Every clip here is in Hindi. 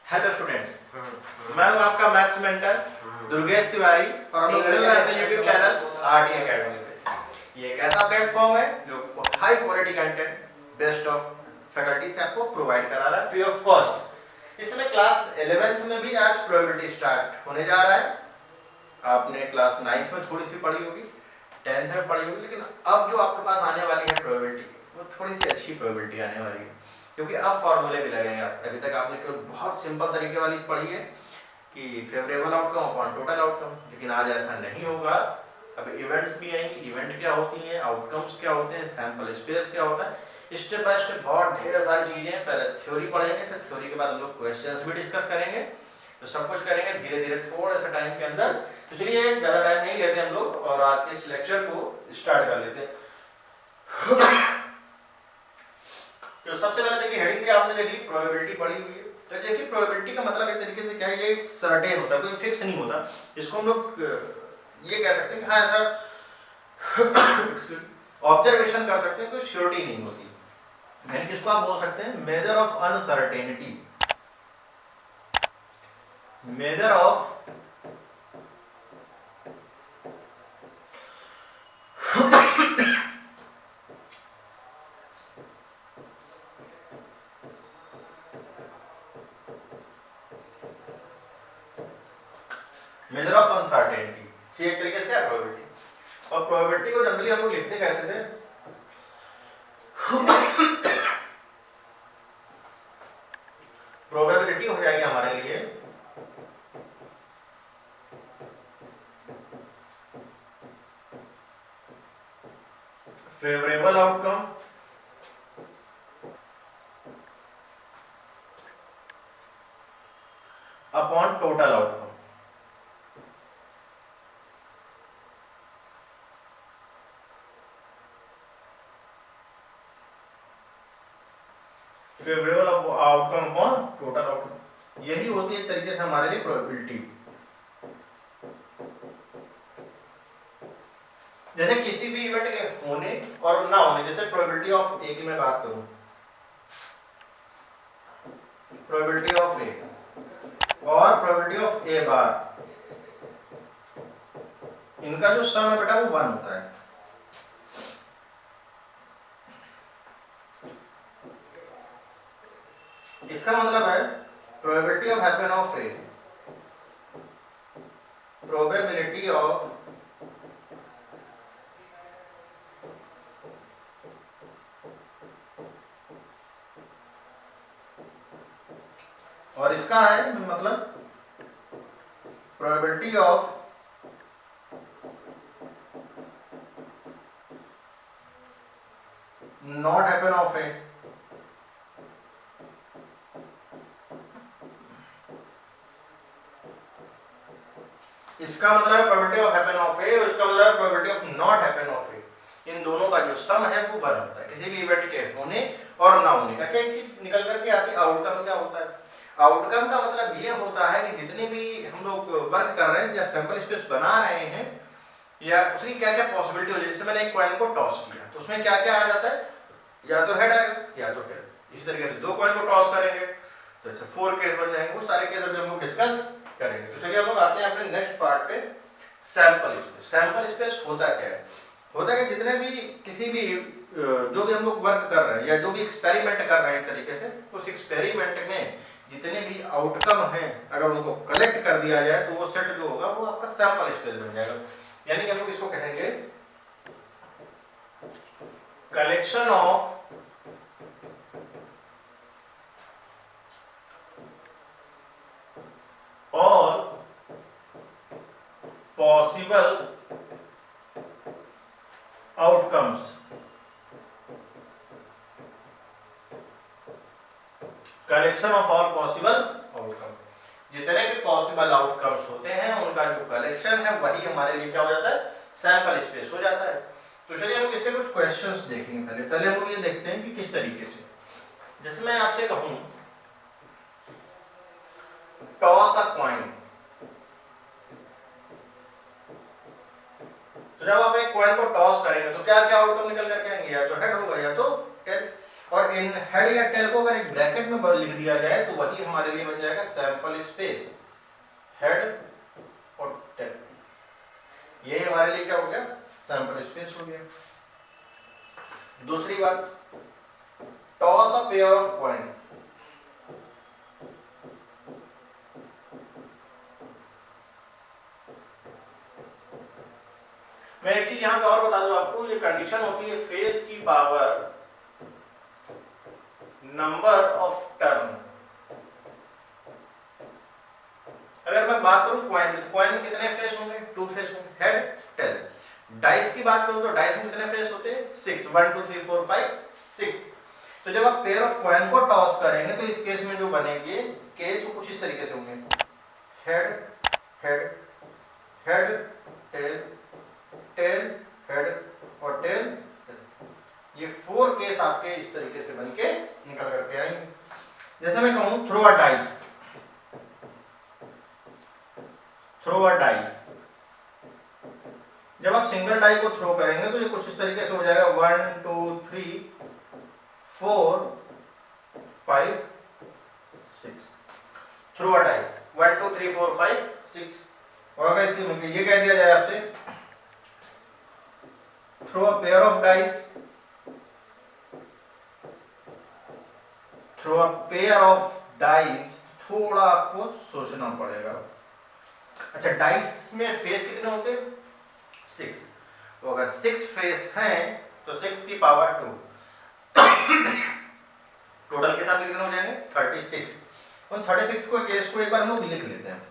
हेलो स्टूडेंट्स, मैं हूं आपका मैथ्स मेंटर दुर्गेश तिवारी और हम लोग मिल रहे हैं यूट्यूब चैनल आरडी एकेडमी पे। ये एक ऐसा प्लेटफॉर्म है जो high quality content best of faculty से आपको प्रोवाइड करा रहा है फ्री ऑफ कॉस्ट। इसमें क्लास 11th में भी आज प्रोबेबिलिटी स्टार्ट होने जा रहा है। आपने क्लास 9th में थोड़ी सी पढ़ी होगी, 10th में पढ़ी होगी, लेकिन अब जो आपके पास आने वाली है प्रोबेबिलिटी वो थोड़ी सी अच्छी प्रोबेबिलिटी आने वाली है, क्योंकि अब फॉर्मूले भी लगेंगे। अभी तक आपने केवल बहुत सिंपल तरीके वाली पढ़ी है कि favourable outcome upon total outcome, लेकिन आज ऐसा नहीं होगा। अब इवेंट्स भी आएंगे, इवेंट क्या होती हैं, आउटकम्स क्या होते हैं, सैंपल स्पेस क्या होता है, स्टेप बाय स्टेप बहुत ढेर सारी चीजें। पहले थ्योरी पढ़ेंगे, फिर थ्योरी के बाद हम लोग क्वेश्चंस भी डिस्कस करेंगे। तो सब कुछ करेंगे धीरे धीरे थोड़े से टाइम के अंदर। तो चलिए ज्यादा टाइम नहीं लेते हम लोग और आज के इस लेक्चर को स्टार्ट कर लेते हैं। तो सबसे पहले देखिए हेडिंग क्या आपने देखी, प्रोबेबिलिटी पढ़ी हुई है। तो देखिए प्रोबेबिलिटी का मतलब एक तरीके से क्या है, ये सर्टेन होता है, कोई फिक्स नहीं होता। इसको हम लोग ये कह सकते हैं कि हाँ ऐसा ऑब्जर्वेशन कर सकते हैं, कोई श्योरिटी नहीं होती। यानी किसको आप बोल सकते हैं, measure of uncertainty. Measure of measure of uncertainty, ये एक तरीके से है प्रोबेबिलिटी। और प्रोबेबिलिटी को जनरली हम लोग लिखते कैसे थे, प्रोबेबिलिटी हो जाएगी हमारे लिए favourable outcome upon total outcome. Favourable outcome upon total outcome, यही होती है एक तरीके से हमारे लिए प्रोबेबिलिटी। जैसे किसी भी इवेंट के होने और ना होने, जैसे प्रोबेबिलिटी ऑफ ए की मैं बात करूं, प्रोबेबिलिटी ऑफ ए और प्रोबेबिलिटी ऑफ ए बार, इनका जो सम है बेटा वो 1 होता है। इसका मतलब है probability of happen of A, probability of और इसका है मतलब probability of not happen of A. इसका मतलब है probability of happen of A और इसका मतलब है probability of not happen of A. इन दोनों का जो सम है वो 1 होता है, किसी भी इवेंट के होने और ना होने का। अच्छा एक चीज निकल करके आती है, आउटकम क्या होता है। आउटकम का मतलब ये होता है कि जितने भी हम लोग वर्क कर रहे हैं या सैंपल स्पेस बना रहे हैं या उसकी क्या क्या पॉसिबिलिटी हो जाए। जैसे मैंने एक कॉइन को टॉस किया तो उसमें क्या क्या आ जाता है, या तो हेड आएगा या तो टेल। इसी तरीके से 2 कॉइन को टॉस करेंगे तो ऐसे 4 केस बन जाएंगे। वो सारे केस अभी हम लोग डिस्कस करेंगे। तो चलिए हम लोग आते हैं अपने नेक्स्ट पार्ट पे, सैंपल स्पेस। सैंपल स्पेस होता क्या है, होता है कि जितने भी किसी भी जो भी हम लोग वर्क कर रहे हैं या जो भी एक्सपेरिमेंट कर रहे हैं एक तरीके से, उस एक्सपेरिमेंट में जितने भी आउटकम हैं अगर उनको कलेक्ट कर दिया जाए तो वो सेट जो होगा वो आपका सैंपल स्पेस बन जाएगा। यानी कि हम लोग इसको कहेंगे collection of all possible outcomes, collection of all possible outcome. जितने भी पॉसिबल आउटकम्स होते हैं उनका जो कलेक्शन है वही हमारे लिए क्या हो जाता है, सैंपल स्पेस हो जाता है। तो चलिए हम इसके कुछ क्वेश्चंस देखेंगे। पहले हम लोग ये देखते हैं कि किस तरीके से, जैसे मैं आपसे कहूं टॉस अ कॉइन, तो जब आप एक कॉइन को टॉस करेंगे तो क्या क्या आउटकम निकल करके आएंगे, या तो हेड होगा या तो टेल। और इन हेड या टेल को अगर एक ब्रैकेट में लिख दिया जाए तो वही हमारे लिए बन जाएगा सैंपल स्पेस, हेड और टेल। ये हमारे लिए क्या हो गया, सैंपल स्पेस हो गया। दूसरी बात, toss a pair of coin. मैं एक चीज यहां पे और बता दूं आपको, ये कंडीशन होती है फेस की पावर नंबर ऑफ टर्न। अगर मैं बात करूं कॉइन की, तो कॉइन में कितने फेस होंगे, 2 फेस होंगे, हेड टेल। डाइस की बात करूं तो डाइस में कितने फेस होते हैं, 6, 1 2 3 4 5 6। तो जब आप पेयर ऑफ कॉइन को टॉस करेंगे तो इस केस में जो बनेंगे केस वो कुछ इस तरीके से होंगे, head head head tail tail head और टेल। ये 4 केस आपके इस तरीके से बन के निकल करके आएंगे। जैसे मैं कहूं throw a dice, throw a die. जब आप सिंगल डाई को थ्रो करेंगे तो ये कुछ इस तरीके से हो जाएगा, 1 2 3 4 5 6। Throw a die 1 2 3 4 5 6। और अगर इसी में ये कह दिया जाए आपसे throw a pair of dice, throw a pair of dice, थोड़ा आपको सोचना पड़ेगा। अच्छा, डाइस में फेस कितने होते हैं, 6। तो अगर 6 फेस हैं तो 6 की पावर 2, टोटल के साथ कितने हो जाएंगे, 36। उन 36 को केस को एक बार हम लोग लिख लेते हैं।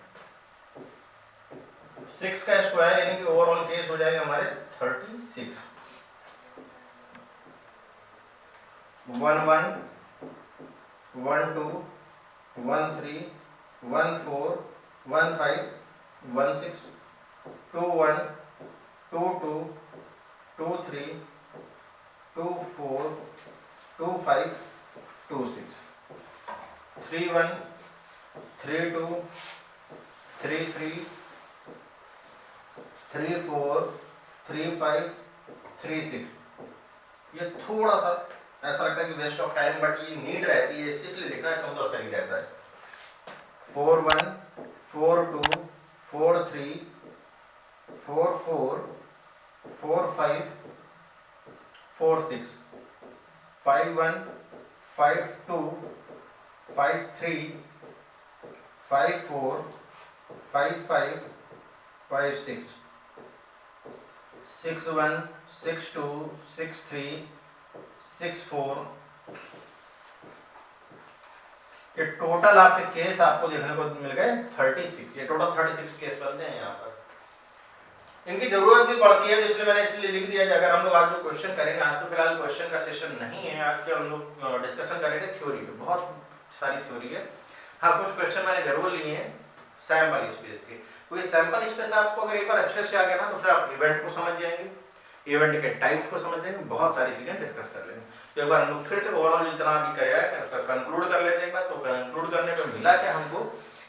6 का स्क्वायर यानी कि ओवरऑल केस हो जाएगा हमारे 36। 1 1 1 2 1 3 1 4 1 5 1 6 2 1 2 2 2 3 2 4 2 5 2 6 3 1 3 2 3 3 3 4 3 5 3 6। ये थोड़ा सा ऐसा लगता है कि वेस्ट ऑफ टाइम, बट ये नीड रहती है, इसलिए लिखना है तो सही रहता है। 4 1 4 2 4 3 4 4 4 5 4 6 5 1 5 2 5 3 5 4 5 5 5 6 6 1 6 2 6 3 6 4। ये टोटल आपके केस आपको देखने को मिल गए 36। ये टोटल 36 केस बनते हैं यहाँ पर। इनकी जरूरत भी पड़ती है, तो इसलिए मैंने इसलिए लिख दिया है। अगर हम लोग आज जो क्वेश्चन करेंगे, आज तो फिलहाल क्वेश्चन का सेशन नहीं है, आज के हम लोग डिस्कशन करेंगे थ्योरी पे, बहुत सारी थ्योरी है। हाँ, कुछ क्वेश्चन मैंने जरूर लिए हैं सैंपल स्पेस के, क्योंकि सैंपल स्पेस आपको अगर एक बार अच्छे से आ गया ना तो फिर आप इवेंट को समझ जाएंगे, इवेंट के टाइप्स को समझ जाएंगे, बहुत सारी चीजें डिस्कस कर लेंगे। तो एक बार हम लोग फिर से ओवरऑल जितना भी किया है उसका कंक्लूड कर लेते हैं एक बार। तो कंक्लूड करने पर मिला क्या हमको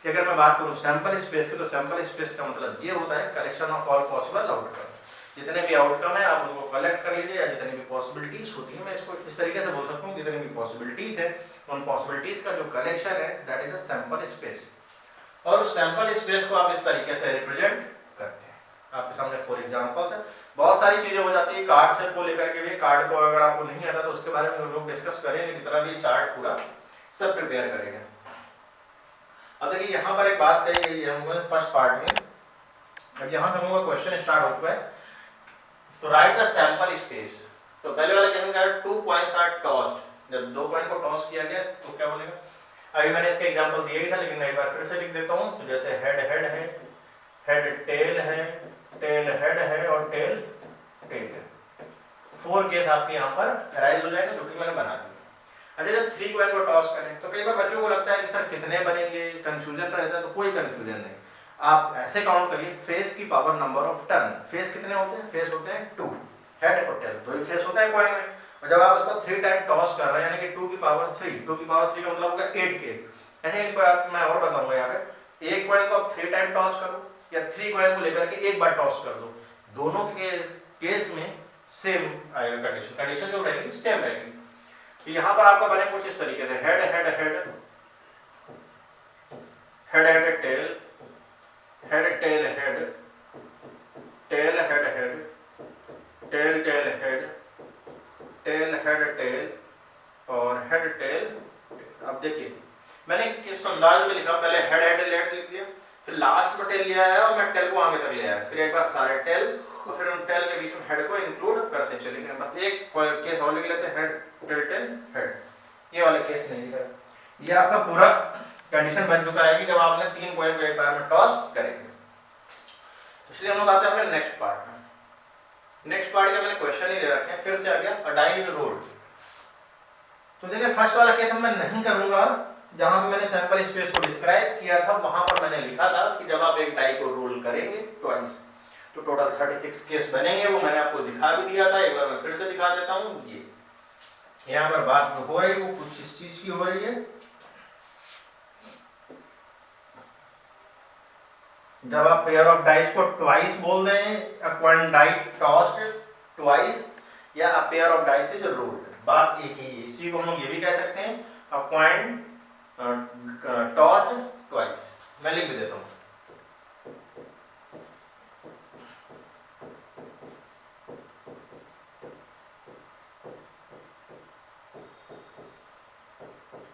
कि अगर मैं बात करूं सैंपल स्पेस की, तो सैंपल स्पेस का मतलब ये होता है collection of all possible outcome. जितने भी आउटकम है आप उनको कलेक्ट कर लीजिए, या जितनी भी पॉसिबिलिटीज होती है, मैं इसको इस तरीके से बोल सकता हूँ, जितनी भी पॉसिबिलिटीज है उन पॉसिबिलिटीज का जो कलेक्शन है that is a sample space. और उस सैंपल स्पेस को आप इस तरीके से रिप्रेजेंट करते हैं। आपके सामने 4 एग्जांपल्स है, बहुत सारी चीजें हो जाती है कार्ड से को लेकर के भी। कार्ड को अगर आपको नहीं आता तो उसके बारे में हम लोग डिस्कस करेंगे, कितना भी चार्ट पूरा सब प्रिपेयर करेंगे। अब देखिए यहाँ पर एक बात कही गई है हमको फर्स्ट पार्ट में। अब यहाँ पे हम लोग क्वेश्चन स्टार्ट हो चुका है, तो राइट द सैंपल स्पेस। तो पहले वाले क्वेश्चन का 2 कॉइन्स आर टॉस्ड। जब 2 कॉइन को टॉस किया गया तो क्या बोलेगा, अभी मैंने इसका एग्जांपल दिया ही था, लेकिन मैं एक बार फिर से लिख देता हूँ। तो जैसे हेड हेड है, हेड टेल है, टेल हेड है और टेल टेल है। 4 केस आपके यहाँ पर अराइज हो जाएगा, जो कि मैंने बना दिया। अच्छा, जब 3 कॉइन को टॉस करें तो कई बार बच्चों को लगता है कि सर कितने बनेंगे, कंफ्यूजन रहता है। तो कोई कंफ्यूजन नहीं, आप ऐसे काउंट करिए फेस की power number of turn. Face कितने होते हैं, फेस होते हैं 2, हेड और टेल 2 ही फेस होता है कॉइन में। और जब आप उसको 3 टाइम टॉस कर रहे हैं, यानी कि 2 की पावर 3, 2 की पावर 3 का मतलब होगा 8 केस। ऐसे एक बात मैं और बताऊंगा यहाँ पे, एक कॉइन को आप 3 टाइम टॉस करो या 3 कॉइन को लेकर के एक बार टॉस कर दो, दोनों के केस में सेम आएगा कंडीशन। कंडीशन जो रहेगी सेम रहेगी। यहाँ पर आपका बने कुछ इस तरीके से, head head head head head tail, head tail head, tail head head, tail tail head, tail head tail और हेड टेल। अब देखिए मैंने किस अंदाज में लिखा, पहले हेड हेड हेड लिख दिया, फिर लास्ट में टेल लिया है और मैं टेल को आगे तक ले आया, फिर एक बार सारे टेल और फिर उन टेल के बीच में हेड को इंक्लूड करते चलेंगे। बस एक केस और लिख लेते हैं, हेड टेल टेल हेड, ये वाला केस नहीं लिखा। ये आपका पूरा कंडीशन बन चुका है कि जब आपने 3 कॉइन को एक बार में टॉस करेंगे। तो इसलिए हम लोग आते हैं अपने नेक्स्ट पार्ट में। नेक्स्ट पार्ट के मैंने क्वेश्चन ही ले रखे हैं, फिर से आ गया अ डाई रोल्ड। तो देखिए फर्स्ट वाला केस मैं नहीं करूंगा, जहां पे मैंने सैंपल स्पेस को डिस्क्राइब किया था वहां पर मैंने लिखा था कि जब आप एक डाई को रोल करेंगे ट्वाइस तो टोटल 36 केस बनेंगे, वो मैंने आपको दिखा भी दिया था, एक बार मैं फिर से दिखा देता हूं। ये यहाँ पर बात जो हो रही है वो कुछ इस चीज की हो रही है, जब आप पेयर ऑफ डाइस को ट्वाइस बोल दें, a coin die tossed twice या a pair of dice is rolled, बात एक ही है। इसी को हम लोग ये भी कह सकते हैं अ कॉइन टॉस्ड ट्वाइस। मैं लिख भी देता हूं,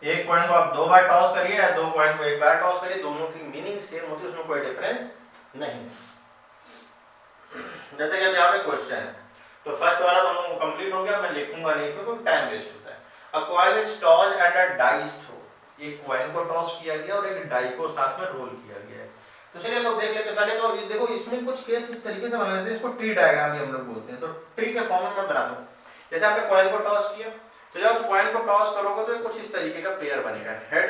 एक कॉइन को आप 2 बार टॉस करिए या 2 कॉइन को एक बार टॉस करिए, दोनों की मीनिंग सेम होती है, उसमें कोई डिफरेंस नहीं। जैसे कि अब यहाँ पे क्वेश्चन है, तो फर्स्ट वाला तो हम लोग कंप्लीट हो गया, मैं लिखूंगा नहीं, इसमें कोई टाइम वेस्ट होता है। A coin is tossed and a dice throw, एक कॉइन को टॉस किया गया और एक डाई को साथ में रोल किया गया है। तो चलिए लोग देख लेते हैं। पहले तो देखो इसमें कुछ केस इस तरीके से बना लेते हैं, इसको ट्री डायग्राम भी हम लोग बोलते हैं। तो ट्री के फॉर्म में मैं बना दूं, जैसे आपने कॉइन को टॉस किया, तो जब कॉइन को टॉस करोगे तो कुछ इस तरीके का पेयर बनेगा, हेड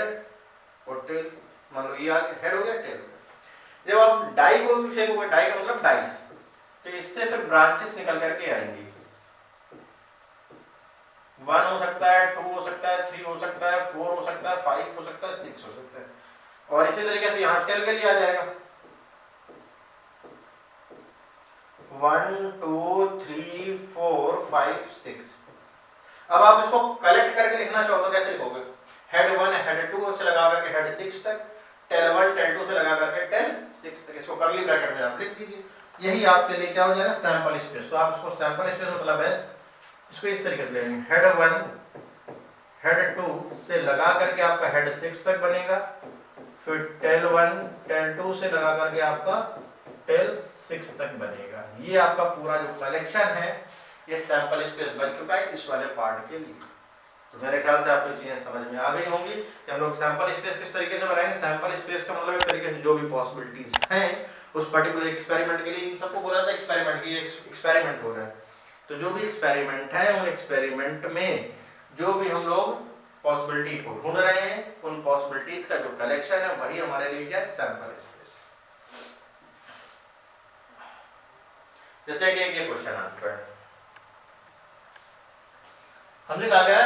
और टेल। मान लो ये हेड हो गया, टेल हो गया। जब आप डाई को भी फेंकोगे, डाई का मतलब डाइस, तो इससे फिर ब्रांचेस निकल करके आएंगी। 1 हो सकता है, 2 हो सकता है, 3 हो सकता है, 4 हो सकता है, 5 हो सकता है, 6 हो सकता है, और इसी तरीके से यहाँ टेल के लिए आ जाएगा 1 2 3 4 5 6। अब आप इसको कलेक्ट करके लिखना चाहो तो कैसे लिखोगे, हेड 1 हेड 2 से लगा करके हेड 6 तक, टेल 1 टेल 2 से लगा करके टेल 6 तक, इसको कर्ली ब्रैकेट में आप लिख दीजिए। यही आपके लिए क्या हो जाएगा, सैंपल स्पेस। तो आप इसको सैंपल स्पेस मतलब है, इसको इस तरीके से लेंगे, हेड 1 हेड 2 से लगा करके आपका हेड 6 तक बनेगा, फिर टेल 1 टेल 2 से लगा करके आपका टेल 6 तक बनेगा। ये आपका पूरा जो कलेक्शन है ये सैंपल स्पेस बन चुका है इस वाले पार्ट के लिए। तो मेरे ख्याल से आपको चीजें समझ में आ गई होंगी कि हम लोग सैंपल स्पेस किस तरीके से बनाएंगे। सैंपल स्पेस का मतलब एक तरीके से जो भी पॉसिबिलिटीज हैं उस पर्टिकुलर एक्सपेरिमेंट के लिए, इन सबको बोला था एक्सपेरिमेंट की, एक्सपेरिमेंट हो रहा है, तो जो भी एक्सपेरिमेंट है उन एक्सपेरिमेंट में जो भी हम लोग पॉसिबिलिटी को ढूंढ रहे हैं, उन पॉसिबिलिटीज का जो कलेक्शन है वही हमारे लिए क्या है, सैंपल स्पेस। जैसे कि ये क्वेश्चन आ चुका है, हमने कहा गया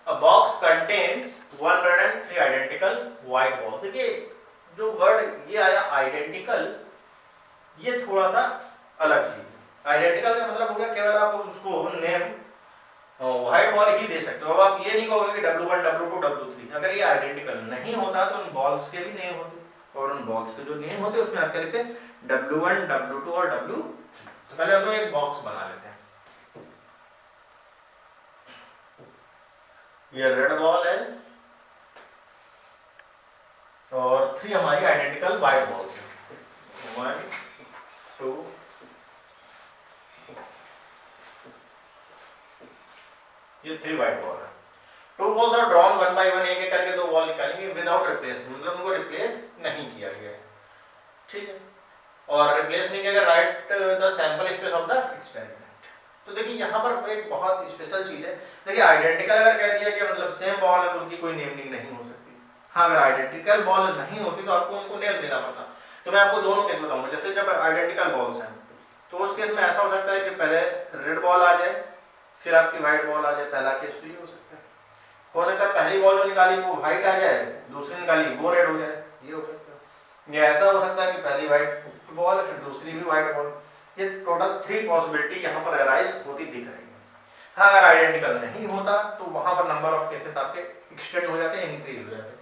अ box contains 103 identical white ball. देखिए जो वर्ड ये आया आइडेंटिकल, ये थोड़ा सा अलग चीज। आइडेंटिकल का मतलब हो गया केवल आप उसको नेम व्हाइट बॉल ही दे सकते हो। अब आप ये नहीं कहोगे कि W1 W2 W3। अगर ये आइडेंटिकल नहीं होता तो उन बॉल्स के भी नेम होते, और उन बॉल्स के जो नेम होते उसमें आप क्या लिखते हैं, W1 W2 और W3। तो पहले हम लोग एक बॉक्स बना लेते हैं। ये रेड बॉल है और 3 हमारी आइडेंटिकल व्हाइट बॉल्स हैं, 1 2 ये 3 व्हाइट बॉल है। 2 बॉल्स आर ड्रॉन 1 बाय 1, एक एक करके 2 बॉल निकालेंगे विदाउट रिप्लेस, मतलब उनको रिप्लेस नहीं किया गया है, ठीक है। और रिप्लेस नहीं किया गया, right the sample space of the experiment. तो देखिए यहाँ पर एक बहुत स्पेशल चीज है। देखिए आइडेंटिकल अगर कह दिया गया मतलब सेम बॉल है तो उनकी कोई नेमिंग नहीं हो सकती। हाँ अगर आइडेंटिकल बॉल नहीं होती तो आपको उनको नेम देना पड़ता। तो मैं आपको दोनों केस बताऊंगा। जैसे जब आइडेंटिकल बॉल्स हैं तो उस केस में ऐसा हो सकता है कि पहले रेड बॉल आ जाए फिर आपकी व्हाइट बॉल आ जाए, पहला केस तो ये हो सकता है। हो सकता है पहली बॉल जो निकाली वो व्हाइट आ जाए, दूसरी निकाली वो रेड हो जाए, ये हो सकता है। ये ऐसा हो सकता है कि पहली व्हाइट बॉल फिर दूसरी भी व्हाइट बॉल। ये टोटल 3 पॉसिबिलिटी यहाँ पर अराइज होती दिख रही है। हाँ, अगर आइडेंटिकल नहीं होता तो वहां पर नंबर ऑफ केसेस आपके एक्सटेंड हो जाते हैं, इंक्रीज हो जाते हैं।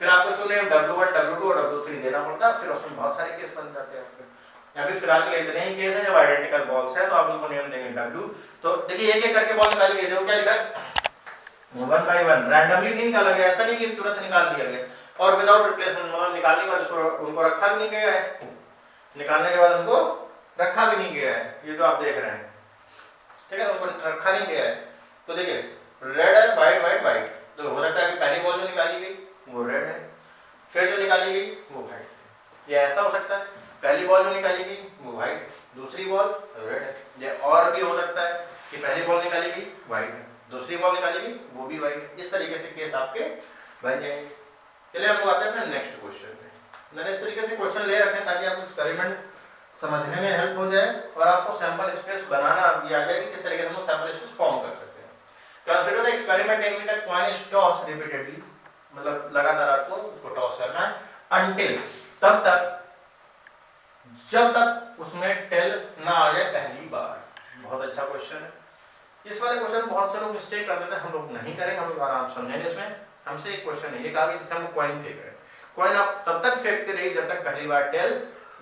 फिर आपको उसको नेम W1, W2 और W3 देना पड़ता है, फिर उसमें बहुत सारे केस बन जाते हैं आपके। या फिर फिलहाल के लिए इतने ही केस है जब आइडेंटिकल बॉल्स है तो आप उनको नेम देंगे W। तो देखिए एक एक करके बॉल निकालिए, देखो क्या लिखा है, 1 by 1 रैंडमली नहीं निकाला गया, ऐसा नहीं कि तुरंत निकाल दिया गया, और विदाउट रिप्लेसमेंट, मतलब निकालने के बाद उसको उनको रखा भी नहीं गया है, निकालने के बाद उनको रखा भी नहीं गया है, ये जो आप देख रहे हैं, ठीक है, उनको रखा नहीं गया है। तो देखिए रेड है, व्हाइट व्हाइट व्हाइट, तो हो सकता है कि पहली बॉल जो निकाली गई वो रेड है, फिर जो निकाली गई वो व्हाइट है, या ऐसा हो सकता है पहली बॉल जो निकाली गई वो व्हाइट, दूसरी बॉल रेड है, या और भी हो सकता है कि पहली बॉल निकाली गई व्हाइट है, दूसरी बॉल निकाली गई वो भी व्हाइट। इस तरीके से केस आपके बन जाएंगे। चलिए हम लोग आते हैं अपने नेक्स्ट क्वेश्चन में। मैंने इस तरीके से क्वेश्चन ले रखे हैं ताकि आपको एक्सपेरिमेंट समझने में हेल्प हो जाए और आपको सैंपल स्पेस बनाना भी आ जाए कि किस तरीके से हम लोग सैंपल स्पेस फॉर्म कर सकते हैं। Consider the experiment in which a coin is tossed repeatedly, मतलब लगातार आपको उसको टॉस करना है, अनटिल, तब तक जब तक उसमें टेल ना आ जाए पहली बार। बहुत अच्छा क्वेश्चन है। इस वाले क्वेश्चन बहुत से लोग मिस्टेक कर देते हैं, हम लोग नहीं करेंगे, हम लोग आराम से समझेंगे। इसमें हमसे एक क्वेश्चन है, ये कहा कि जैसे हम कॉइन फेंक रहे हैं, कॉइन आप तब तक फेंकते रहिए जब तक पहली बार टेल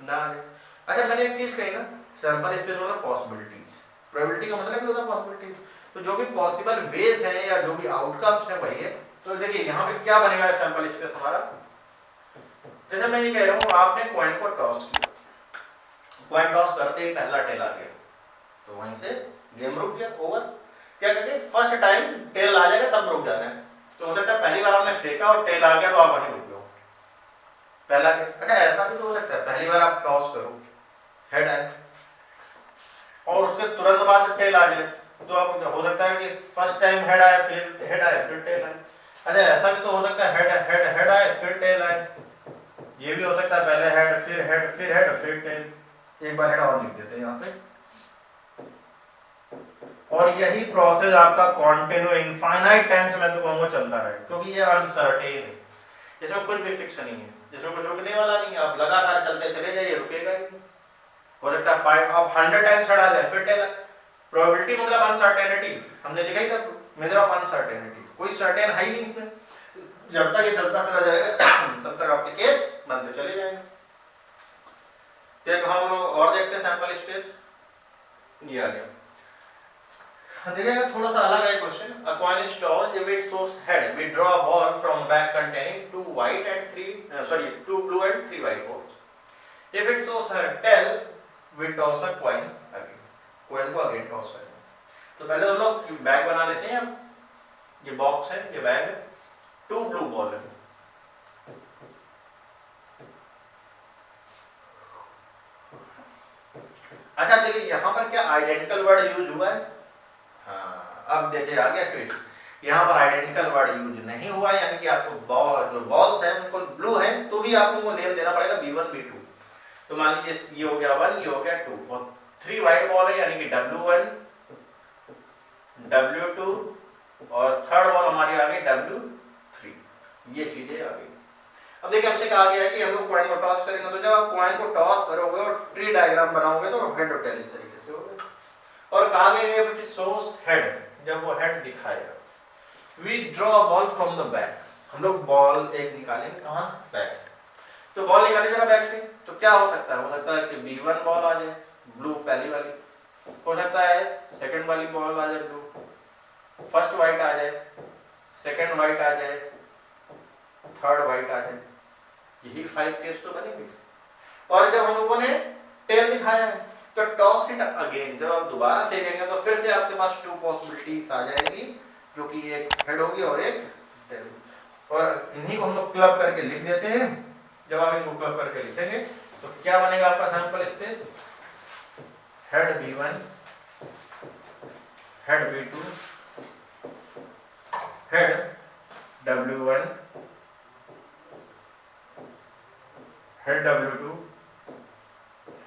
ना आ जाए। अच्छा मैंने एक चीज कही ना, सैंपल स्पेस मतलब पॉसिबिलिटीज, प्रोबेबिलिटी का मतलब ही होता है पॉसिबिलिटीज, तो जो भी पॉसिबल वेज हैं या जो भी आउटकम्स हैं वही है। तो देखिए यहाँ पे क्या बनेगा सैंपल स्पेस हमारा, जैसे मैं ये कह रहा हूँ आपने कॉइन को टॉस किया, कॉइन टॉस करते ही पहला टेल आ गया, तो वहीं से गेम रुक गया, ओवर। क्या कहते हैं फर्स्ट टाइम टेल आ जाएगा तब रुक जाना है, तो हो सकता है पहली बार आपने फेंका और टेल आ गया तो आप वहीं रुक गए पहला। अच्छा ऐसा भी तो हो सकता है पहली बार आप टॉस करो, हेड आए और उसके तुरंत बाद टेल आ जाए, तो आप हो सकता है कि फर्स्ट टाइम हेड आए फिर टेल आए। अच्छा ऐसा भी तो हो सकता है हेड आए फिर टेल आए, ये भी हो सकता है पहले हेड फिर टेल। एक बार हेड और लिख देते हैं यहाँ पे, और यही प्रोसेस आपका कंटिन्यू इनफाइनाइट टाइम से मैं तो कहूँगा चलता रहे, क्योंकि ये अनसर्टेन है, इसमें कुछ भी फिक्स नहीं है, जिसमें कुछ रुकने वाला नहीं है, आप लगातार चलते चले जाइए, रुकेगा ही नहीं। हो सकता है 5 अब 100 टाइम्स हेड आ जाए फिर टेल। प्रोबेबिलिटी मतलब अनसर्टेनिटी, हमने लिखा ही था मेजर ऑफ अनसर्टेनिटी, कोई सर्टेन है ही नहीं इसमें, जब तक ये चलता चला जाएगा तब तक आपके केस बनते चले जाएंगे। तो एक हम लोग और देखते हैं सैंपल स्पेस, ये आ गया। देखिएगा थोड़ा सा अलग है question. A coin is toss if it shows head, we draw a ball from bag containing 2 blue and 3 white balls. If it shows tail, we toss a coin again. Coin को अगेन टॉस करेंगे। तो पहले हम लोग बैग बना लेते हैं, ये बॉक्स है, ये बैग है, 2 ब्लू बॉल है, अच्छा देखिए यहाँ पर क्या आइडेंटिकल वर्ड यूज हुआ है, हाँ अब देखिए आ गया ट्विस्ट, यहाँ पर आइडेंटिकल वर्ड यूज नहीं हुआ, यानी कि आपको बॉल जो बॉल्स हैं उनको ब्लू है तो भी आपको वो नेम देना पड़ेगा B1 B2। तो मान लीजिए ये हो गया 1, ये हो गया 2, और 3 व्हाइट बॉल है यानी कि W1 W2 और थर्ड बॉल हमारी आ गई W3, ये चीजें आ गई। अब देखिए हमसे कहा गया है कि हम लोग कॉइन को टॉस करेंगे, तो जब आप कॉइन को टॉस करोगे और ट्री डायग्राम बनाओगे तो हेड और टेल इस तरीके से होगा, और कहा गया है इट शोस हेड, जब वो हेड दिखाएगा, we draw a ball from the bag, हम लोग बॉल एक निकालेंगे कहां से, बैक से। तो बॉल निकाले जरा बैक से, तो क्या हो सकता है, हो सकता है कि B1 बॉल आ जाए ब्लू पहली वाली, हो सकता है सेकंड वाली बॉल आ जाए ब्लू, फर्स्ट व्हाइट आ जाए, सेकंड व्हाइट आ जाए, थर्ड व्हाइट आ जाए, यही 5 केस तो बनेंगे। और जब हम लोगों ने टेल दिखाया है तो टॉस इट अगेन, जब आप दोबारा फेंकेंगे तो फिर से आपके पास 2 पॉसिबिलिटीज आ जाएगी, जो कि एक हेड होगी और एक टेल, और इन्हीं को हम लोग क्लब करके लिख देते हैं। जब आप इसको क्लब करके लिखेंगे तो क्या बनेगा आपका sample space, head B1, head B2, head W1, head W2,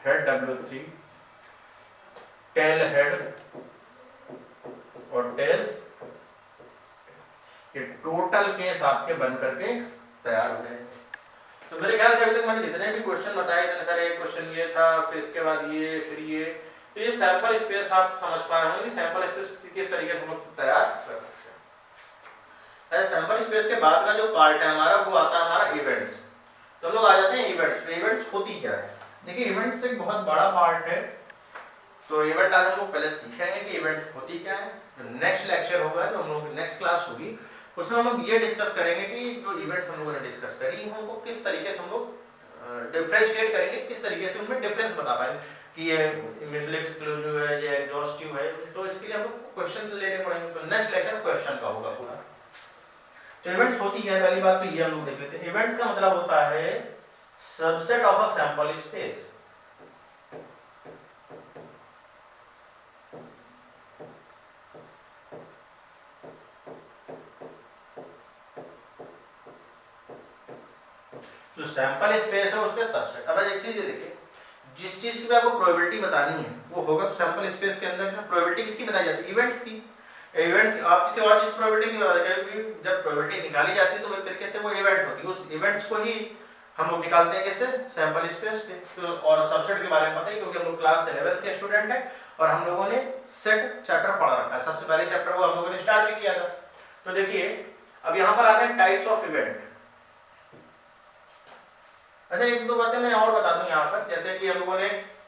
head W3, tail head और टेल, ये टोटल केस आपके बन करके तैयार हो जाएंगे। तो मेरे ख्याल से अभी तक मैंने जितने भी क्वेश्चन बताए, इतने सारे, एक क्वेश्चन ये था, फिर इसके बाद ये, फिर ये, तो ये सैंपल स्पेस आप समझ पाए होंगे कि सैंपल स्पेस किस तरीके से हम लोग तैयार कर सकते हैं। सैंपल स्पेस के बाद का जो पार्ट है हमारा वो आता है हमारा इवेंट्स। तो हम लोग आ जाते हैं इवेंट्स। तो इवेंट्स होती क्या है? देखिए इवेंट्स एक बहुत बड़ा पार्ट है। तो इवेंट आज हम लोग पहले सीखेंगे कि इवेंट होती क्या है। जो नेक्स्ट लेक्चर होगा, जो हम लोग नेक्स्ट क्लास होगी, उसमें हम लोग ये डिस्कस करेंगे कि जो इवेंट्स हम लोगों ने डिस्कस करी हमको किस तरीके से हम लोग डिफरेंशिएट करेंगे, किस तरीके से उनमें डिफरेंस बता पाएंगे कि ये म्यूचुअली एक्सक्लूसिव है, ये एग्जॉस्टिव है। तो इसके लिए हमको क्वेश्चन लेने पड़ेंगे। तो नेक्स्ट लेक्चर क्वेश्चन का होगा पूरा। तो इवेंट्स होती है, पहली बात तो ये हम लोग देख लेते हैं। इवेंट्स का मतलब होता है subset of a sample space. जो सैंपल स्पेस है उसके सबसेट। अब एक चीज देखिए, जिस चीज की आपको प्रोबेबिलिटी बतानी है वो होगा तो सैंपल स्पेस के अंदर। प्रोबेबिलिटी किसकी बताई जाती है? इवेंट्स की। इवेंट्स आप किसी और चीज प्रोबेबिलिटी नहीं बता सकते, क्योंकि जब प्रोबेबिलिटी निकाली जाती है तो एक तरीके से वो इवेंट होती है। उस इवेंट्स को ही हम लोग निकालते हैं कैसे? सैंपल स्पेस से। तो और सबसेट के बारे में पता है क्योंकि हम लोग क्लास 11th के स्टूडेंट हैं और हम लोगों ने सेट चैप्टर पढ़ा रखा है। सबसे पहले चैप्टर वो हम लोगों ने स्टार्ट भी किया था। तो देखिए अब यहाँ पर आते हैं टाइप्स ऑफ इवेंट। अच्छा एक दो बातें मैं और बता दूं यहाँ पर। जैसे कि हम लोगों ने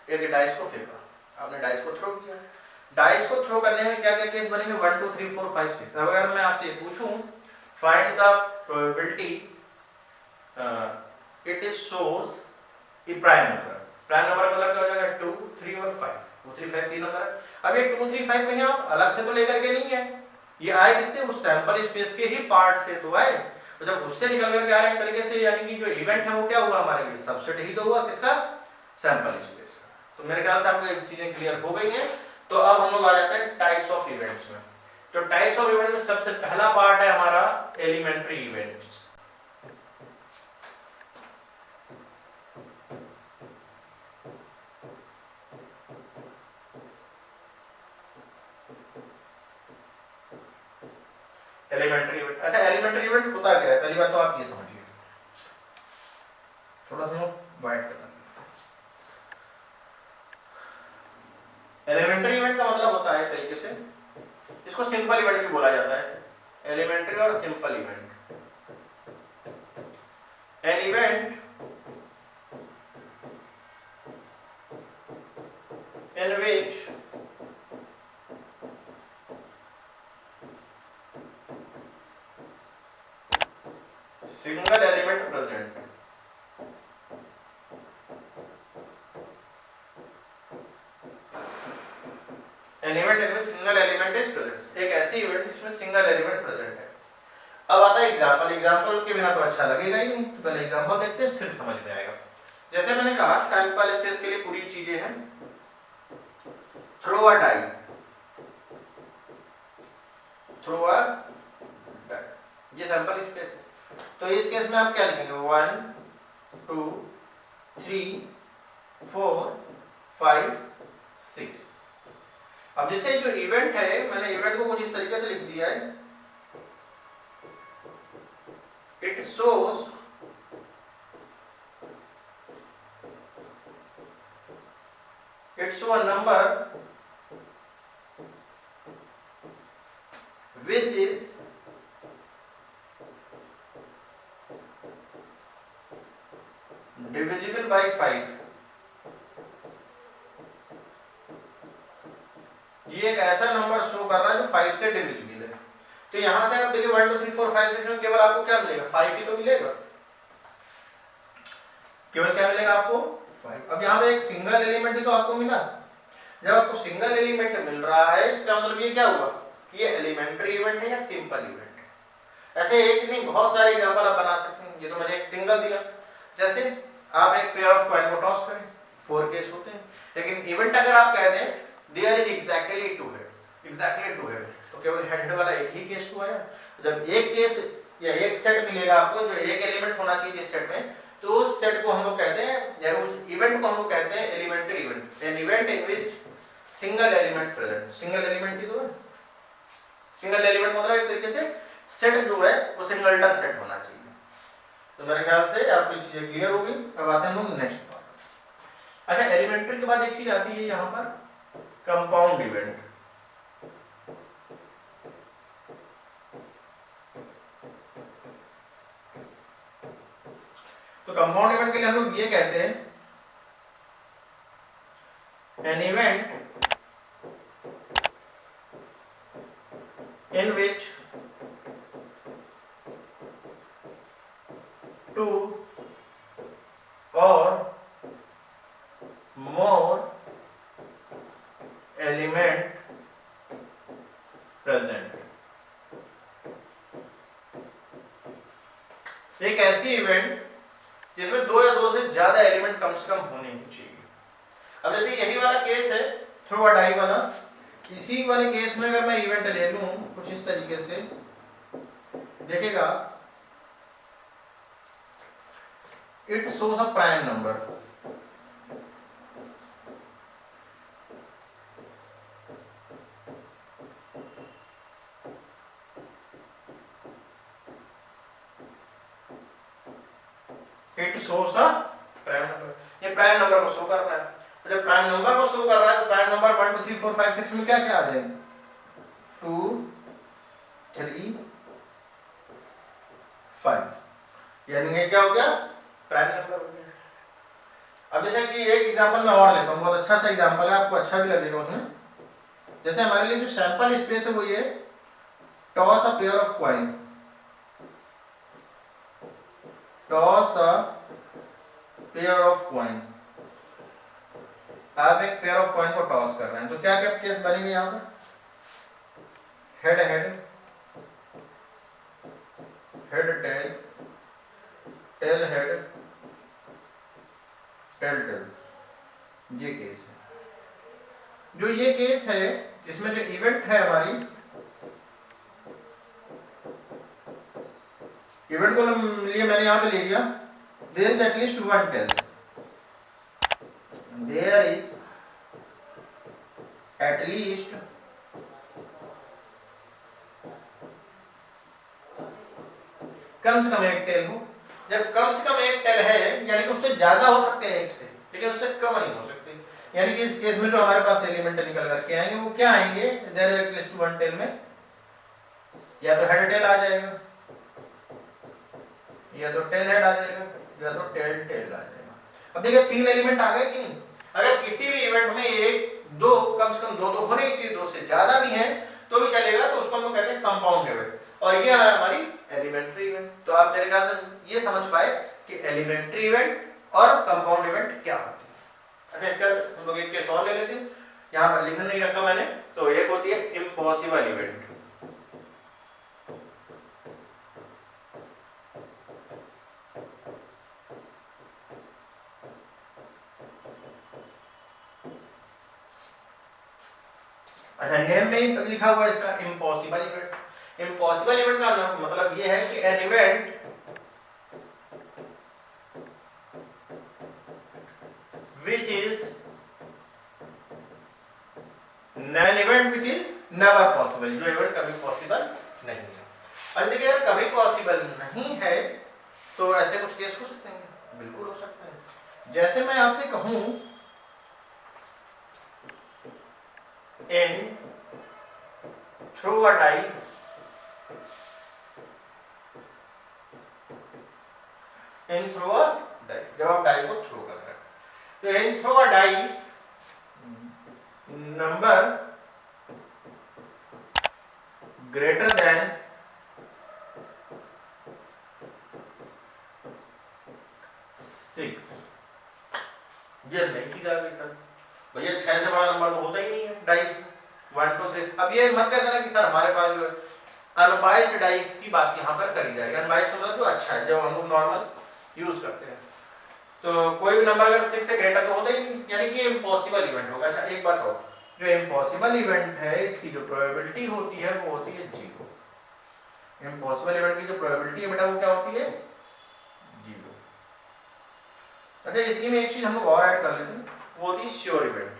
एक डाइस को फेंका, आपने डाइस को थ्रो किया। डाइस को थ्रो करने में क्या क्या केस बनेंगे? 1 2 3 4 5 6। अगर मैं आपसे पूछूं find the probability it is shows A prime number. Prime number का मतलब क्या हो जाएगा? 2 3 और 5। 2 3 5 तीन नंबर है। अब ये 2 3 5 कहीं आप अलग से तो लेकर के नहीं है, ये आए किससे? उस सैंपल स्पेस के ही पार्ट से तो आए। तो जब उससे निकल करके आ रहे हैं एक तरीके से, यानी कि जो इवेंट है वो क्या हुआ हमारे लिए? सबसेट ही तो हुआ। किसका? सैंपल स्पेस का। तो मेरे ख्याल से आपको एक चीजें क्लियर हो गई हैं। तो अब हम लोग आ जाते हैं टाइप्स ऑफ इवेंट्स में। तो टाइप्स ऑफ इवेंट में सबसे पहला पार्ट है हमारा एलिमेंट्री इवेंट्स। Elementary event. अच्छा एलिमेंट्री इवेंट होता क्या है? पहली बात तो आप ये समझिए, थोड़ा सा वाइट करना। एलिमेंट्री इवेंट का मतलब होता है एक तरीके से, इसको सिंपल इवेंट भी बोला जाता है। एलिमेंट्री और simple event. An event in which single element present। An event in which single element is present। एक ऐसी इवेंट जिसमें सिंगल एलिमेंट प्रेजेंट है। अब आता है एग्जांपल। एग्जांपल के बिना तो अच्छा लगेगा ही नहीं, तो पहले एग्जांपल देखते हैं फिर समझ में आएगा। जैसे मैंने कहा सैंपल स्पेस के लिए पूरी चीजें हैं। Throw a die, throw a die, ये सैंपल स्पेस है। तो इस केस में आप क्या लिखेंगे? 1 2 3 4 5 6। अब जैसे जो इवेंट है, मैंने इवेंट को कुछ इस तरीके से लिख दिया है। It shows a number which is divisible by 5। ये एक ऐसा नंबर शो कर रहा है जो 5 से डिविजिबल है। तो यहां से आप देखिए 1 2 3 4 5 6 में केवल आपको क्या मिलेगा? 5 ही तो मिलेगा। केवल क्या मिलेगा आपको? 5। अब यहाँ पे एक सिंगल एलिमेंट ही तो आपको मिला। जब आपको सिंगल एलिमेंट मिल रहा है इसका मतलब ये क्या हुआ कि ये एलिमेंट्री इवेंट है या सिंपल इवेंट है। ऐसे एक नहीं बहुत सारे एग्जांपल आप बना सकते हैं। ये तो मैंने एक सिंगल दिया। जैसे आप एक पेयर ऑफ कॉइन को टॉस करें, 4 केस होते हैं। लेकिन इवेंट अगर आप कह दें there is exactly 2 head, exactly 2 head, तो केवल हेड हेड वाला एक ही केस तो आया। जब एक केस या एक सेट मिलेगा आपको जो एक एलिमेंट होना चाहिए इस सेट में, तो उस सेट को हम लोग कहते हैं या उस इवेंट को हम लोग कहते हैं elementary event. An event in which single element present. Single element ही तो है। सिंगल एलिमेंट मतलब एक तरीके से सेट जो है वो सिंगलटन सेट होना चाहिए। तो मेरे ख्याल से आपकी चीजें क्लियर होगी। अब आते हैं हम लोग नेक्स्ट पार्ट। अच्छा एलिमेंट्री के बाद एक चीज आती है यहाँ पर कंपाउंड इवेंट। तो कंपाउंड इवेंट के लिए हम लोग ये कहते हैं an event in which two or more element present। एक ऐसी इवेंट जिसमें दो या दो से ज्यादा एलिमेंट कम से कम होने ही चाहिए। अब जैसे यही वाला केस है थ्रो और डाई वाला, इसी वाले केस में अगर मैं इवेंट ले लूं कुछ इस तरीके से, देखिएगा it shows a prime number. It shows a prime number, ये प्राइम नंबर को शो कर रहा है। तो जब प्राइम नंबर को शो कर रहा है तो प्राइम नंबर 1 2 3 4 5 6 में क्या क्या आ जाएंगे, 2 3 5, यानी ये क्या हो गया, प्राइम नंबर हो गया। अब जैसे कि एक एग्जांपल मैं और लेता हूँ, बहुत अच्छा सा एग्जांपल है, आपको अच्छा भी लगेगा उसमें। जैसे हमारे लिए जो सैंपल स्पेस है वो ये toss a pair of coin, toss a pair of coin. आप एक पेयर ऑफ कॉइन को टॉस कर रहे हैं तो क्या क्या केस बनेंगे यहाँ पर, head head, head tail, tail head, tail tail, ये केस है। जो ये केस है इसमें जो इवेंट है हमारी, इवेंट को लिए मैंने यहाँ पे ले लिया there is at least one tail, there is at least कम से कम एक टेल हो। जब कम से कम एक टेल है यानी कि उससे ज्यादा हो सकते हैं एक से, लेकिन उससे कम नहीं हो सकते। यानी कि इस केस में जो हमारे पास एलिमेंट निकल करके आएंगे वो क्या आएंगे, there is at least one tail में या तो हेड टेल आ जाएगा, या तो टेल हेड आ जाएगा, या तो टेल टेल आ जाएगा। अब देखिए 3 एलिमेंट आ गए कि नहीं। अगर किसी भी इवेंट में एक दो कम से कम दो तो होने ही चाहिए, दो से ज्यादा भी है तो भी चलेगा, तो उसको हम कहते हैं कंपाउंड इवेंट। और ये है हमारी एलिमेंट्री इवेंट। तो आप मेरे ख्याल से ये समझ पाए कि एलिमेंट्री इवेंट और कंपाउंड इवेंट क्या होती है। अच्छा, इसका हम लोग एक केस और ले लेते हैं, यहाँ पर लिखा नहीं रखा मैंने। तो एक होती है इम्पॉसिबल इवेंट। अच्छा, नेम में ही लिखा हुआ है इसका इम्पॉसिबल इवेंट। इम्पॉसिबल इवेंट का मतलब ये है कि an event which is an event which is never possible, जो इवेंट कभी पॉसिबल नहीं है। अच्छा देखिए, अगर कभी पॉसिबल नहीं है तो ऐसे कुछ केस हो सकते हैं, बिल्कुल हो सकते हैं। जैसे मैं आपसे कहूं इन throw a die, in throw a die, जब आप डाई को थ्रो कर रहे हैं तो इन throw a die number greater than 6। ये नहीं की जा गई सर, भैया 6 से बड़ा नंबर तो होता ही नहीं है डाई 1 2 3। अब ये मत कहते ना कि सर हमारे पास जो अनबाइस्ड डाइस की बात यहाँ पर करी जाएगी। अनबाइस्ड मतलब जो अच्छा है, जब हम लोग नॉर्मल यूज करते हैं तो कोई भी नंबर अगर 6 से ग्रेटर तो होता ही नहीं, यानी कि इम्पॉसिबल इवेंट होगा। अच्छा एक बात और, जो इम्पॉसिबल इवेंट है इसकी जो प्रोबेबिलिटी होती है वो होती है 0। इम्पॉसिबल इवेंट की जो प्रोबेबिलिटी है बेटा वो क्या होती है, 0। अच्छा, इसी में एक चीज हम लोग और ऐड कर लेते हैं, वो होती है श्योर इवेंट।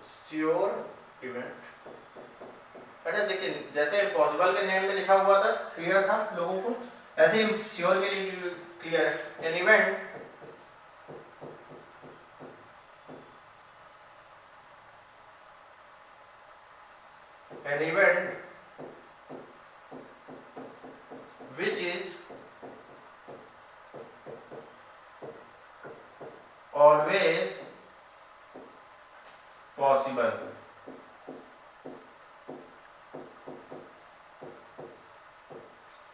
Sure event. अच्छा देखिए, जैसे इम्पॉसिबल के नेम में लिखा हुआ था, क्लियर था लोगों को, ऐसे ही श्योर के लिए क्लियर है। An event an event which is always possible.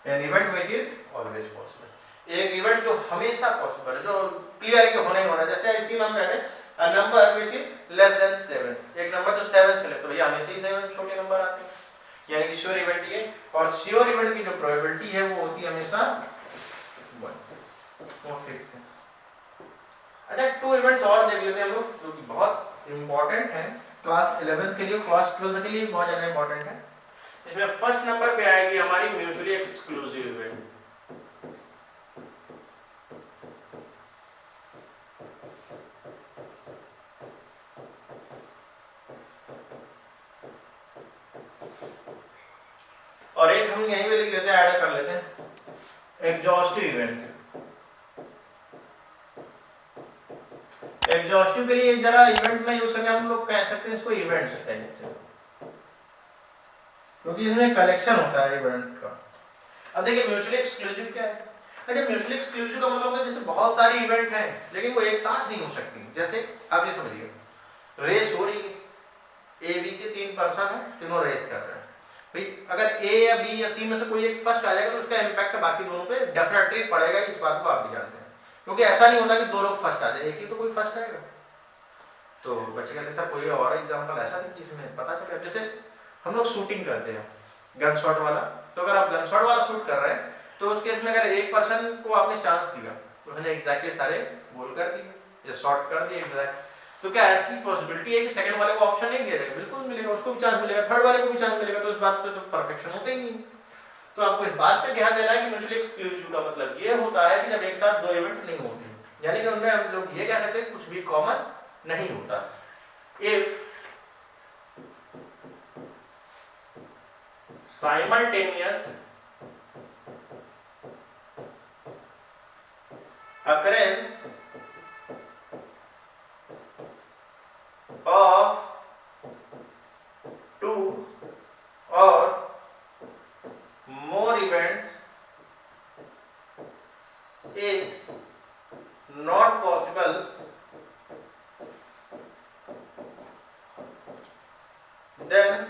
An event which is always possible. एक इवेंट जो हमेशा पॉसिबल है, जो क्लियर है कि होना ही होना है। जैसे इसी में हम कहते हैं a number which is less than 7, एक नंबर जो 7 से लेस, तो भैया हमेशा ही 7 छोटे नंबर आते हैं, यानी कि श्योर इवेंट ये। और श्योर इवेंट की जो प्रोबेबिलिटी है वो होती है हमेशा 1, वो फिक्स है। अच्छा, 2 इवेंट्स और देख लेते हैं हम लोग, जो कि बहुत इंपॉर्टेंट है क्लास 11 के लिए, क्लास 12 के लिए बहुत ज्यादा इंपॉर्टेंट है। इसमें फर्स्ट नंबर पे आएगी हमारी म्यूचुअली एक्सक्लूसिव इवेंट। और एक हम यहीं पे लिख लेते हैं, ऐड कर लेते हैं, एग्जॉस्टिव इवेंट। एग्जॉस्टिव के लिए जरा इवेंट में यूज करके हम लोग कह सकते हैं इसको इवेंट्स टाइप से, क्योंकि इसमें कलेक्शन होता है इवेंट का। अब देखिए म्यूचुअली एक्सक्लूसिव क्या है। अच्छा, म्यूचुअली एक्सक्लूसिव का मतलब है जैसे बहुत सारी इवेंट हैं लेकिन वो एक साथ नहीं हो सकती। जैसे आप ये समझिए, रेस हो रही है, ए बी से 3 पर्सन है, तीनों रेस कर रहे हैं। भाई अगर ए या बी या सी में से कोई एक फर्स्ट आ जाएगा तो उसका इम्पैक्ट बाकी दोनों पे डेफिनेटली पड़ेगा, इस बात को आप भी जानते हैं। क्योंकि ऐसा नहीं होता कि 2 लोग फर्स्ट आ जाए, एक ही तो कोई फर्स्ट आएगा। तो बच्चे कहते सर कोई और एग्जांपल ऐसा नहीं जिसमें पता चले। जैसे हम लोग शूटिंग करते हैं गन शॉट वाला, तो अगर आप गन शॉट वाला शूट कर रहे हैं तो उस केस में अगर एक पर्सन को आपने चांस दिया तो उसने एग्जैक्टली सारे गोल कर दिए या शॉट कर दिए एग्जैक्ट, तो क्या ऐसी पॉसिबिलिटी है कि सेकंड वाले को ऑप्शन नहीं दिया जाएगा? बिल्कुल मिलेगा, उसको भी चांस मिलेगा, थर्ड वाले को भी चांस मिलेगा। तो इस बात पे तो परफेक्शन होता ही नहीं। तो आपको इस बात पे ध्यान देना है कि म्यूचुअली एक्सक्लूसिव का मतलब ये होता है कि जब एक साथ 2 इवेंट नहीं होते, यानी कि उनमें हम लोग ये कह सकते हैं कुछ भी कॉमन नहीं होता। If simultaneous occurrence of 2 or more events is not possible, then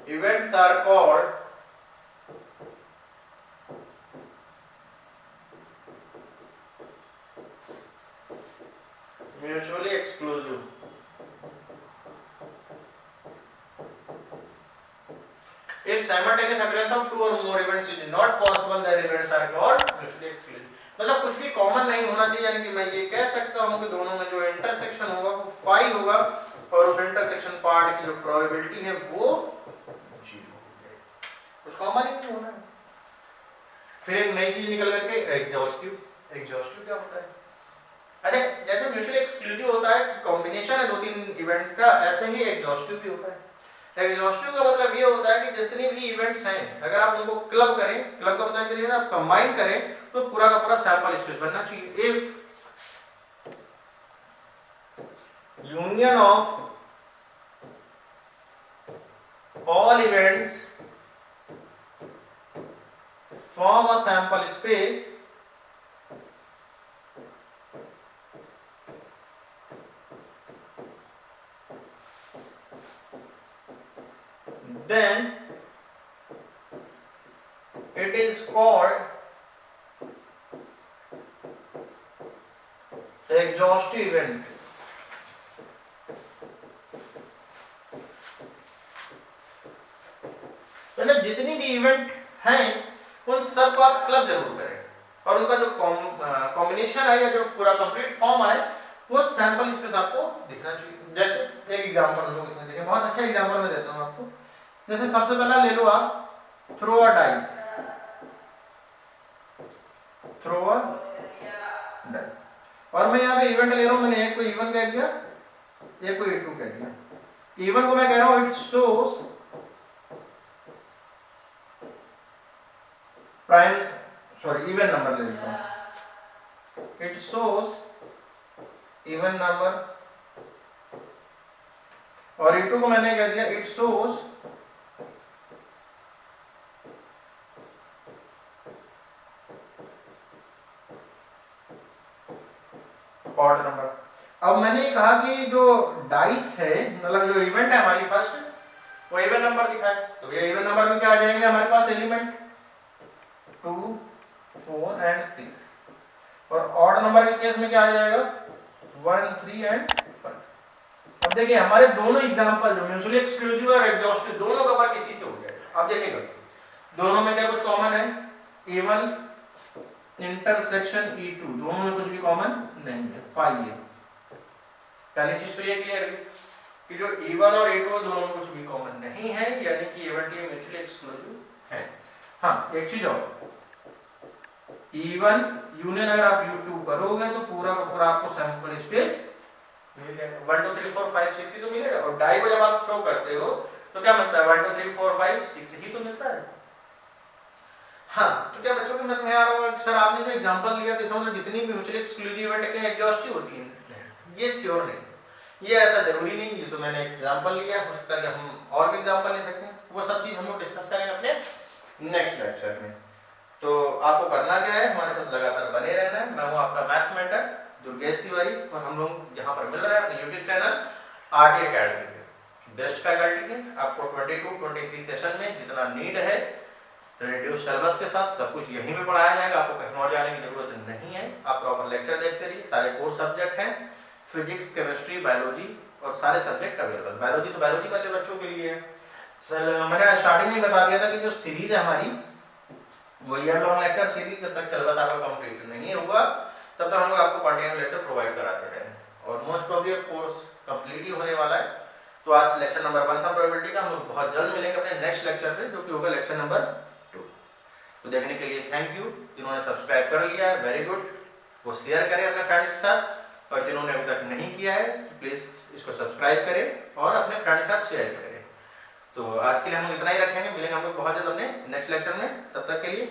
events are called mutually exclusive. If simultaneous occurrence of 2 or more events is not possible, then events are called mutually exclusive. मतलब कुछ भी कॉमन नहीं होना चाहिए, यानी कि मैं ये कह सकता हूँ कि दोनों में जो इंटरसेक्शन होगा वो फाई होगा और उस इंटरसेक्शन पार्ट की जो प्रोबेबिलिटी है वो 0 होगी, कुछ कॉमन ही नहीं होना है। फिर एक नई चीज निकल करके एग्जॉस्टिव। एग्जॉस्टिव क्या होता है? अच्छा, जैसे म्यूचुअली एक्सक्लूसिव होता है कॉम्बिनेशन है 2-3 इवेंट्स का, ऐसे ही एग्जॉस्टिव भी होता है। एग्जॉस्टिव का मतलब ये होता है कि जितने भी इवेंट्स हैं अगर आप उनको क्लब करें, क्लब का मतलब करिए आप कंबाइन करें तो पूरा का पूरा सैंपल स्पेस बनना चाहिए। If union of all events form a sample space, then it is called exhaustive event. मतलब जितनी भी इवेंट हैं उन सब को आप क्लब जरूर करें और उनका जो कॉम्बिनेशन है या जो पूरा कंप्लीट फॉर्म है वो सैंपल स्पेस आपको दिखना चाहिए। जैसे एक एग्जांपल हम लोग इसमें देखें, बहुत अच्छा एग्जांपल मैं देता हूँ आपको। जैसे सबसे पहला ले लो आप throw a die, throw a die, और मैं यहाँ पे इवेंट ले रहा हूँ, मैंने एक को इवन कह दिया, एक को E2 कह दिया। इवन को मैं कह रहा हूँ it shows prime, sorry even number ले लेता हूँ, इट शोस इवन नंबर और E2 को मैंने कह दिया इट शोज ऑड नंबर। अब मैंने कहा कि जो डाइस है, मतलब जो इवेंट है हमारी फर्स्ट, वो इवन नंबर दिखाए, तो ये इवन नंबर में क्या आ जाएंगे हमारे पास एलिमेंट 2, 4 एंड 6, और ऑड नंबर के केस में क्या आ जाएगा 1, 3 एंड 5। अब देखिए हमारे दोनों एग्जांपल जो म्यूचुअली एक्सक्लूसिव और एग्जॉस्टिव दोनों का बार किसी से हो जाएगा। अब देखिएगा दोनों में क्या कुछ कॉमन है, E1 इंटरसेक्शन E2, दोनों में कुछ भी कॉमन नहीं है, 5 है। पहली चीज तो ये क्लियर है कि जो E1 और E2 दोनों में कुछ भी कॉमन नहीं है, यानी कि A1 T म्यूचुअली एक्सक्लूसिव है। हाँ एक चीज और, E1 यूनियन अगर आप U2 करोगे तो पूरा का पूरा आपको सैंपल स्पेस मिलेगा, 1 2 3 4 5 6 ही तो मिलेगा। और डाई को जब आप थ्रो करते हो तो क्या मिलता है 1 2 3 4 5 6 ही तो मिलता है। हाँ तो क्या बच्चों के मन में आ रहा है सर आपने जो एग्जांपल लिया तो इसमें मतलब जितनी भी म्यूचुअली एक्सक्लूसिव इवेंट है एग्जॉस्टिव होती है, ये श्योर नहीं, ये ऐसा जरूरी नहीं। ये तो मैंने एग्जांपल लिया, हो सकता है कि हम और भी एग्जांपल ले सकते हैं, वो सब चीज हम लोग डिस्कस करेंगे अपने नेक्स्ट लेक्चर में। तो आपको करना क्या है, हमारे साथ लगातार बने रहना है। मैं हूँ आपका मैथ्स मेंटर दुर्गेश तिवारी, और हम लोग यहाँ पर मिल रहे हैं अपने यूट्यूब चैनल आरटी एकेडमी के बेस्ट फैकल्टी के। आपको 22-23 सेशन में जितना नीड है रिड्यूस सिलेबस के साथ सब कुछ यहीं में पढ़ाया जाएगा, आपको कहीं और जाने की जरूरत नहीं है। आप प्रॉपर लेक्चर देखते रहिए, सारे कोर्स सब्जेक्ट हैं, फिजिक्स, केमिस्ट्री, बायोलॉजी और सारे सब्जेक्ट अवेलेबल। बायोलॉजी तो बायोलॉजी वाले बच्चों के लिए है। सर मैंने स्टार्टिंग में बता दिया था कि जो सीरीज है हमारी वो ईयर लॉन्ग लेक्चर सीरीज, जब तक सिलेबस आपका कंप्लीट नहीं होगा तब तक हम लोग आपको कंटिन्यू लेक्चर प्रोवाइड कराते रहेंगे। और मोस्ट प्रोबेबली कोर्स कंप्लीट ही होने वाला है। तो आज लेक्चर नंबर 1 था प्रोबेबिलिटी का, हम लोग बहुत जल्द मिलेंगे अपने नेक्स्ट लेक्चर पे जो कि होगा लेक्चर नंबर 2। तो देखने के लिए थैंक यू। जिन्होंने सब्सक्राइब कर लिया है वेरी गुड, वो शेयर करें अपने फ्रेंड्स के साथ, और जिन्होंने अभी तक नहीं किया है तो प्लीज़ इसको सब्सक्राइब करें और अपने फ्रेंड के साथ शेयर करें। तो आज के लिए हम लोग इतना ही रखेंगे, मिलेंगे हम लोग बहुत जल्द अपने नेक्स्ट लेक्चर में, तब तक के लिए